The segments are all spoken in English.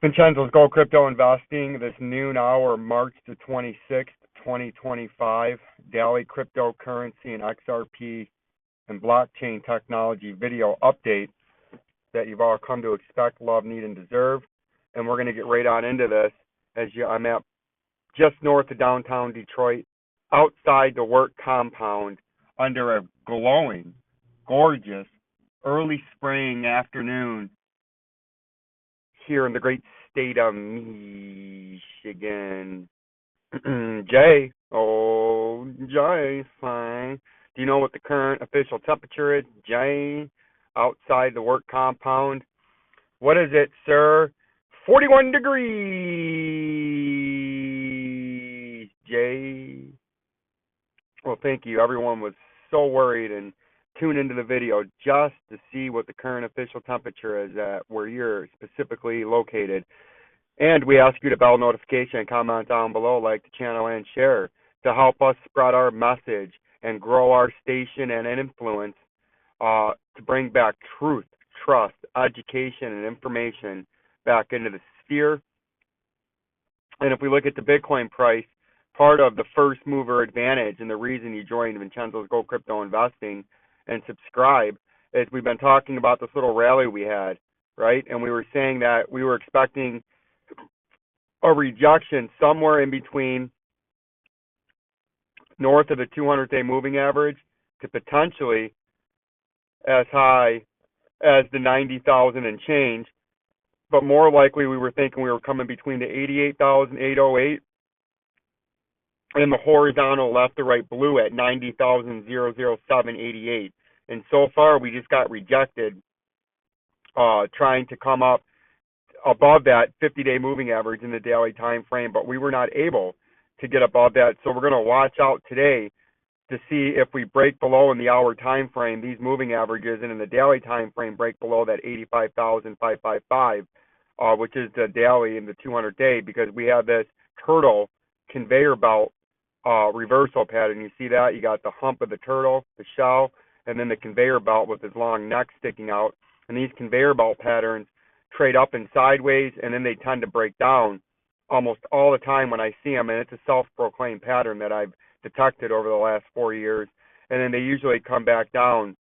Vincenzo's Gold Crypto Investing, this noon hour, March the 26th, 2025, daily cryptocurrency and XRP and blockchain technology video update that you've all come to expect, love, need, and deserve. And we're going to get right on into this I'm at just north of downtown Detroit, outside the work compound, under a glowing, gorgeous, early spring afternoon here in the great state of Michigan. Jay, fine. Do you know what the current official temperature is, Jay, outside the work compound? What is it, sir? 41 degrees, Jay. Well, thank you. Everyone was so worried and tuned into the video just to see what the current official temperature is at where you're specifically located. And we ask you to bell notification and comment down below, like the channel, and share to help us spread our message and grow our station and influence to bring back truth, trust, education, and information back into the sphere. And if we look at the Bitcoin price, part of the first mover advantage and the reason you joined Vincenzo's Gold Crypto Investing and subscribe is we've been talking about this little rally we had, right? And we were saying that we were expecting a rejection somewhere in between north of the 200-day moving average to potentially as high as the 90,000 and change. But more likely, we were thinking we were coming between the 88,808 and the horizontal left to right blue at 90,007.88. And so far, we just got rejected trying to come up above that 50-day moving average in the daily time frame, but we were not able to get above that. So we're going to watch out today to see if we break below in the hour time frame these moving averages, and in the daily time frame break below that 85,555, which is the daily in the 200-day, because we have this turtle conveyor belt reversal pattern. You see that? You got the hump of the turtle, the shell, and then the conveyor belt with its long neck sticking out. And these conveyor belt patterns trade up and sideways, and then they tend to break down almost all the time when I see them, and it's a self-proclaimed pattern that I've detected over the last 4 years. And then they usually come back down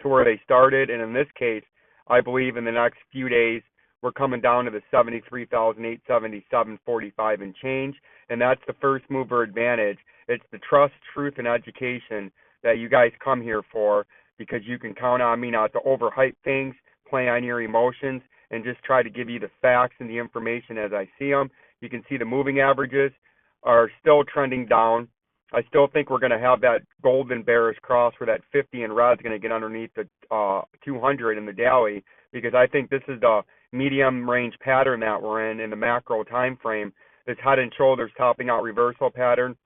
to where they started, and in this case, I believe in the next few days, we're coming down to the 73,877.45 and change, and that's the first mover advantage. It's the trust, truth, and education that you guys come here for, because you can count on me not to overhype things, play on your emotions, and just try to give you the facts and the information as I see them. You can see the moving averages are still trending down. I still think we're going to have that golden bearish cross where that 50 in red is going to get underneath the 200 in the daily, because I think this is the medium range pattern that we're in the macro time frame. This head and shoulders topping out reversal pattern,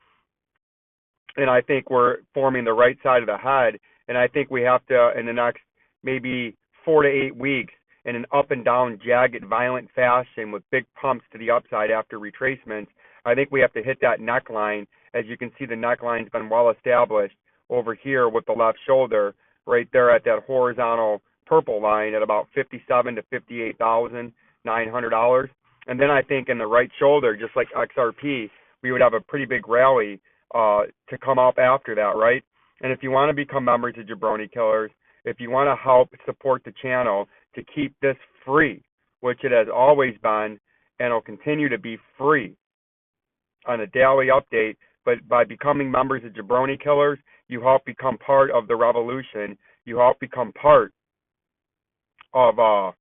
and I think we're forming the right side of the head, and I think we have to, in the next maybe 4 to 8 weeks, in an up and down, jagged, violent fashion with big pumps to the upside after retracements, I think we have to hit that neckline. As you can see, the neckline's been well established over here with the left shoulder right there at that horizontal purple line at about 57 to 58,900 dollars. And then I think in the right shoulder, just like XRP, we would have a pretty big rally to come up after that, right? And if you want to become members of Jabroni Killers, if you want to help support the channel to keep this free, which it has always been and will continue to be free on a daily update, but by becoming members of Jabroni Killers, you help become part of the revolution. You help become part of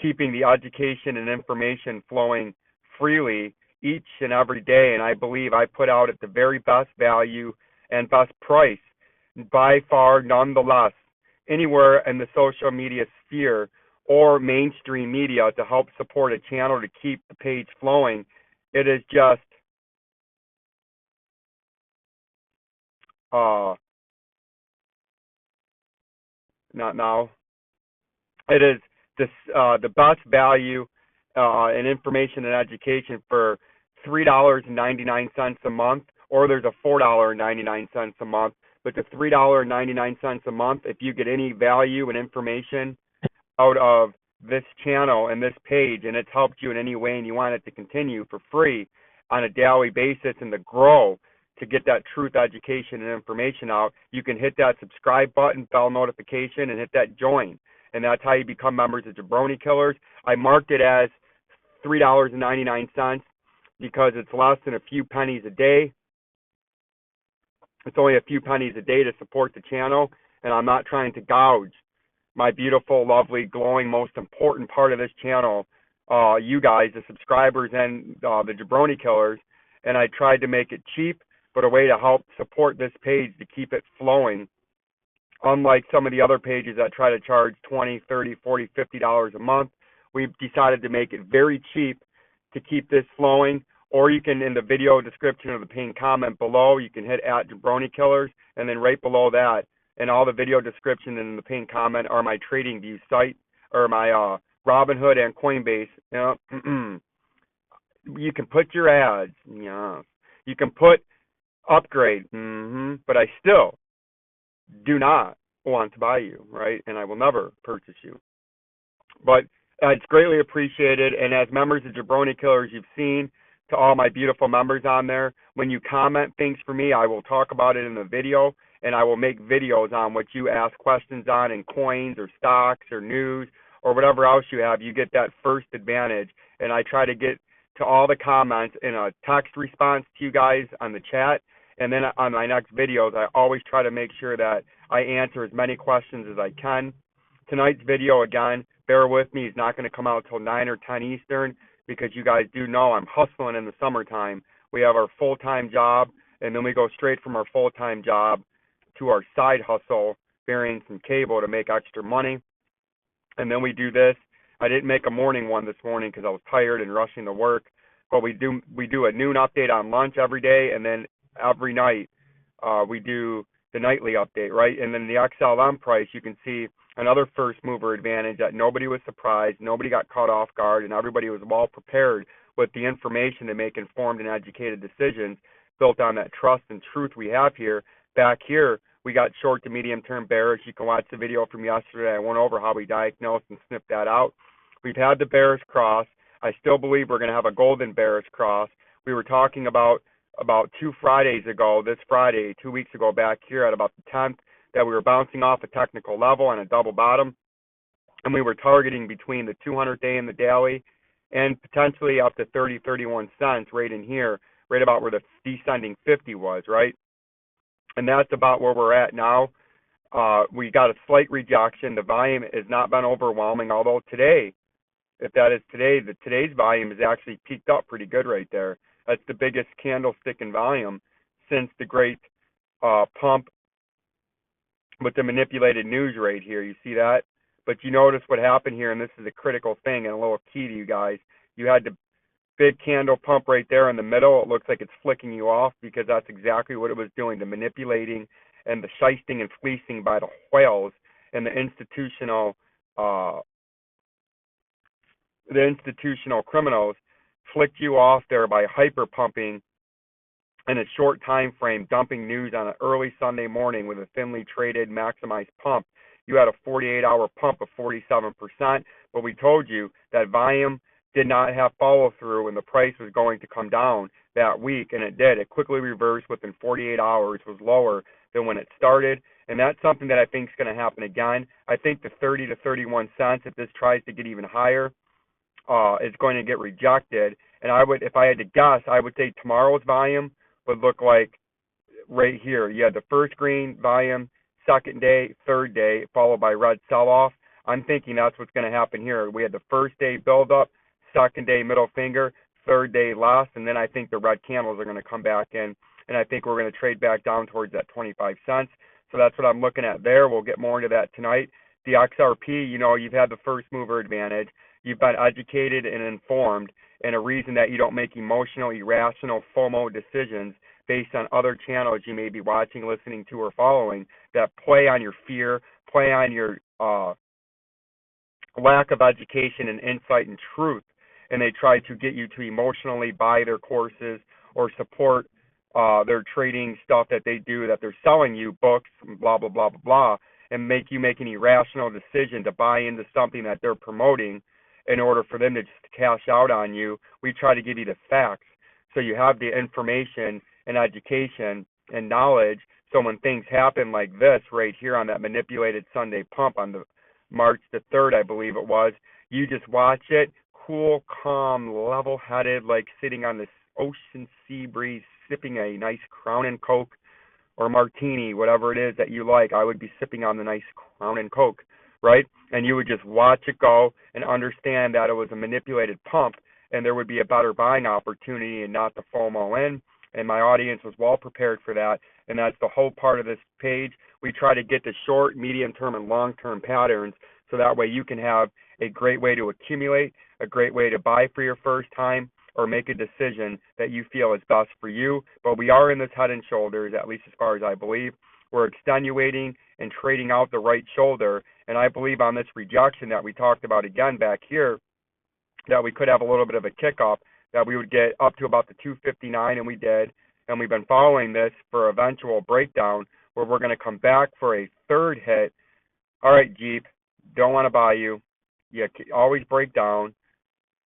keeping the education and information flowing freely each and every day. And I believe I put out at the very best value and best price by far, nonetheless, anywhere in the social media sphere or mainstream media to help support a channel to keep the page flowing. It is just not now. It is this the best value and information and education for $3.99 a month, or there's a $4.99 a month. But the $3.99 a month, if you get any value and information out of this channel and this page and it's helped you in any way and you want it to continue for free on a daily basis and to grow, to get that truth, education, and information out, you can hit that subscribe button, bell notification, and hit that join. And that's how you become members of Jabroni Killers. I marked it as $3.99 because it's less than a few pennies a day. It's only a few pennies a day to support the channel, and I'm not trying to gouge my beautiful, lovely, glowing, most important part of this channel, you guys, the subscribers and the Jabroni Killers, and I tried to make it cheap, but a way to help support this page to keep it flowing. Unlike some of the other pages that try to charge $20, $30, $40, $50 a month, we've decided to make it very cheap to keep this flowing. Or you can, in the video description or the pinned comment below, you can hit @Jabroni Killers, and then right below that, and all the video description and in the pinned comment are my TradingView site, or my Robinhood and Coinbase. You can put your ads, yeah. You can put upgrade, but I still do not want to buy you, right? And I will never purchase you. But it's greatly appreciated, and as members of Jabroni Killers, you've seen, to all my beautiful members on there, when you comment things for me, I will talk about it in the video, and I will make videos on what you ask questions on in coins or stocks or news or whatever else you have. You get that first advantage, and I try to get to all the comments in a text response to you guys on the chat, and then on my next videos, I always try to make sure that I answer as many questions as I can. Tonight's video, again, bear with me, is not going to come out till 9 or 10 Eastern, because you guys do know I'm hustling in the summertime. We have our full-time job, and then we go straight from our full-time job to our side hustle, burying some cable to make extra money. And then we do this. I didn't make a morning one this morning because I was tired and rushing to work, but we do a noon update on lunch every day, and then every night we do the nightly update, right? And then the XLM price, you can see another first mover advantage that nobody was surprised, nobody got caught off guard, and everybody was well prepared with the information to make informed and educated decisions built on that trust and truth we have here. Back here, we got short to medium term bearish. You can watch the video from yesterday. I went over how we diagnosed and snipped that out. We've had the bearish cross. I still believe we're going to have a golden bearish cross. We were talking about 2 Fridays ago, this Friday, 2 weeks ago back here at about the 10th, that we were bouncing off a technical level on a double bottom, and we were targeting between the 200-day and the daily, and potentially up to 30-31 cents right in here, right about where the descending 50 was, right? And that's about where we're at now. We got a slight rejection. The volume has not been overwhelming, although today, if that is today, today's volume is actually peaked up pretty good right there. That's the biggest candlestick in volume since the great pump with the manipulated news right here. You see that? But you notice what happened here, and this is a critical thing and a little key to you guys. You had the big candle pump right there in the middle. It looks like it's flicking you off because that's exactly what it was doing, the manipulating and the shysting and fleecing by the whales and the institutional criminals flicked you off there by hyper pumping in a short time frame, dumping news on an early Sunday morning with a thinly traded maximized pump. You had a 48-hour pump of 47%, but we told you that volume did not have follow through and the price was going to come down that week, and it did. It quickly reversed within 48 hours, was lower than when it started, and that's something that I think is going to happen again. I think the 30 to 31 cents, if this tries to get even higher, is going to get rejected. And I would, if I had to guess, I would say tomorrow's volume would look like right here. You had the first green volume, second day, third day, followed by red sell-off. I'm thinking that's what's going to happen here. We had the first day build-up, second day middle finger, third day last, and then I think the red candles are going to come back in, and I think we're going to trade back down towards that 25 cents. So that's what I'm looking at there. We'll get more into that tonight. The XRP, you know, you've had the first mover advantage. You've been educated and informed, and a reason that you don't make emotional, irrational, FOMO decisions based on other channels you may be watching, listening to, or following that play on your fear, play on your lack of education and insight and truth, and they try to get you to emotionally buy their courses or support their trading stuff that they do, that they're selling you books, blah, blah, blah, blah, blah. and make you make an irrational decision to buy into something that they're promoting in order for them to just cash out on you. We try to give you the facts so you have the information and education and knowledge. So when things happen like this right here on that manipulated Sunday pump on the March the 3rd, I believe it was, you just watch it, cool, calm, level-headed, like sitting on this ocean sea breeze, sipping a nice Crown and Coke or martini, whatever it is that you like. I would be sipping on the nice Crown and Coke, right? And you would just watch it go and understand that it was a manipulated pump and there would be a better buying opportunity and not the FOMO in. And my audience was well prepared for that. And that's the whole part of this page. We try to get the short, medium-term, and long-term patterns so that way you can have a great way to accumulate, a great way to buy for your first time, or make a decision that you feel is best for you. But we are in this head and shoulders, at least as far as I believe. We're extenuating and trading out the right shoulder. And I believe on this rejection that we talked about again back here, that we could have a little bit of a kickoff, that we would get up to about the 259, and we did. And we've been following this for eventual breakdown where we're going to come back for a third hit. All right, Jeep, don't want to buy you. You always break down.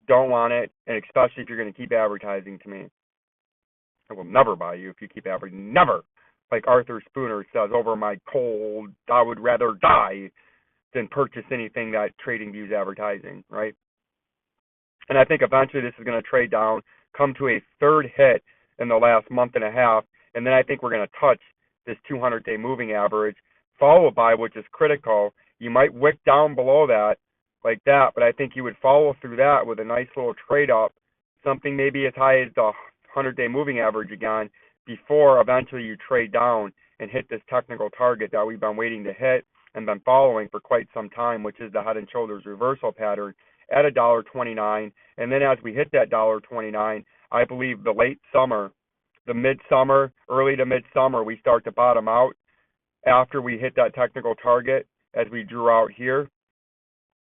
Don't want it, and especially if you're going to keep advertising to me. I will never buy you if you keep advertising. Never. Like Arthur Spooner says, over my cold, I would rather die than purchase anything that TradingViews advertising, right? And I think eventually this is going to trade down, come to a third hit in the last month and a half, and then I think we're going to touch this 200-day moving average, followed by, which is critical, you might wick down below that like that, but I think you would follow through that with a nice little trade up, something maybe as high as the 100-day moving average again, before eventually you trade down and hit this technical target that we've been waiting to hit and been following for quite some time, which is the head and shoulders reversal pattern at $1.29. And then as we hit that $1.29, I believe the late summer, the midsummer, early to midsummer, we start to bottom out after we hit that technical target as we drew out here.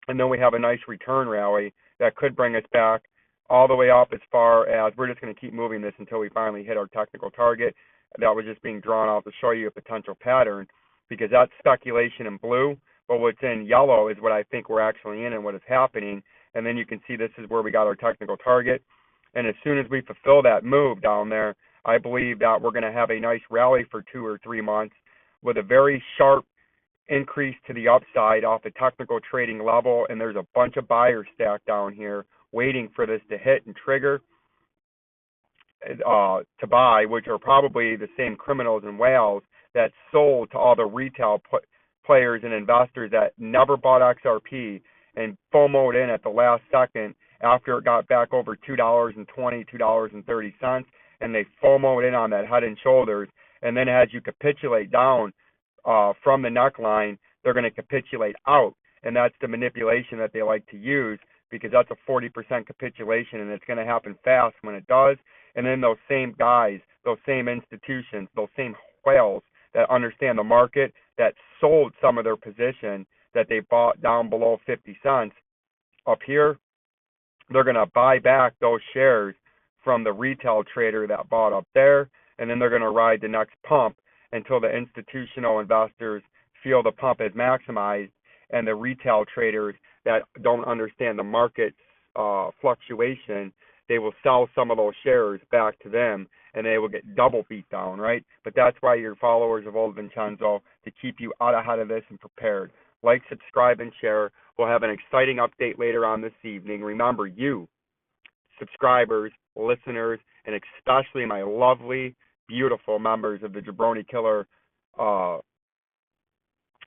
And then we have a nice return rally that could bring us back all the way up as far as we're just going to keep moving this until we finally hit our technical target. That was just being drawn out to show you a potential pattern, because that's speculation in blue, but what's in yellow is what I think we're actually in and what is happening. And then you can see this is where we got our technical target. And as soon as we fulfill that move down there, I believe that we're going to have a nice rally for 2 or 3 months with a very sharp increase to the upside off the technical trading level. And there's a bunch of buyers stacked down here waiting for this to hit and trigger to buy, which are probably the same criminals and whales that sold to all the retail players and investors that never bought XRP and FOMO'd in at the last second after it got back over $2.20, $2.30, and they FOMO'd in on that head and shoulders. And then as you capitulate down from the neckline, they're going to capitulate out. And that's the manipulation that they like to use, because that's a 40% capitulation, and it's going to happen fast when it does. And then those same guys, those same institutions, those same whales that understand the market, that sold some of their position that they bought down below 50 cents up here, they're going to buy back those shares from the retail trader that bought up there, and then they're going to ride the next pump until the institutional investors feel the pump is maximized, and the retail traders that don't understand the market fluctuation, they will sell some of those shares back to them, and they will get double beat down, right? But that's why you're followers of Old Vincenzo, to keep you out ahead of this and prepared. Like, subscribe, and share. We'll have an exciting update later on this evening. Remember, you, subscribers, listeners, and especially my lovely, beautiful members of the Jabroni Killer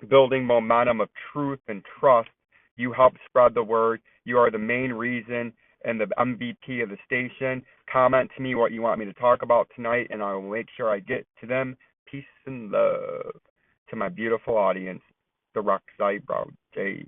building momentum of truth and trust, you help spread the word. You are the main reason and the MVP of the station. Comment to me what you want me to talk about tonight, and I will make sure I get to them. Peace and love to my beautiful audience, the Rock Eyebrow J.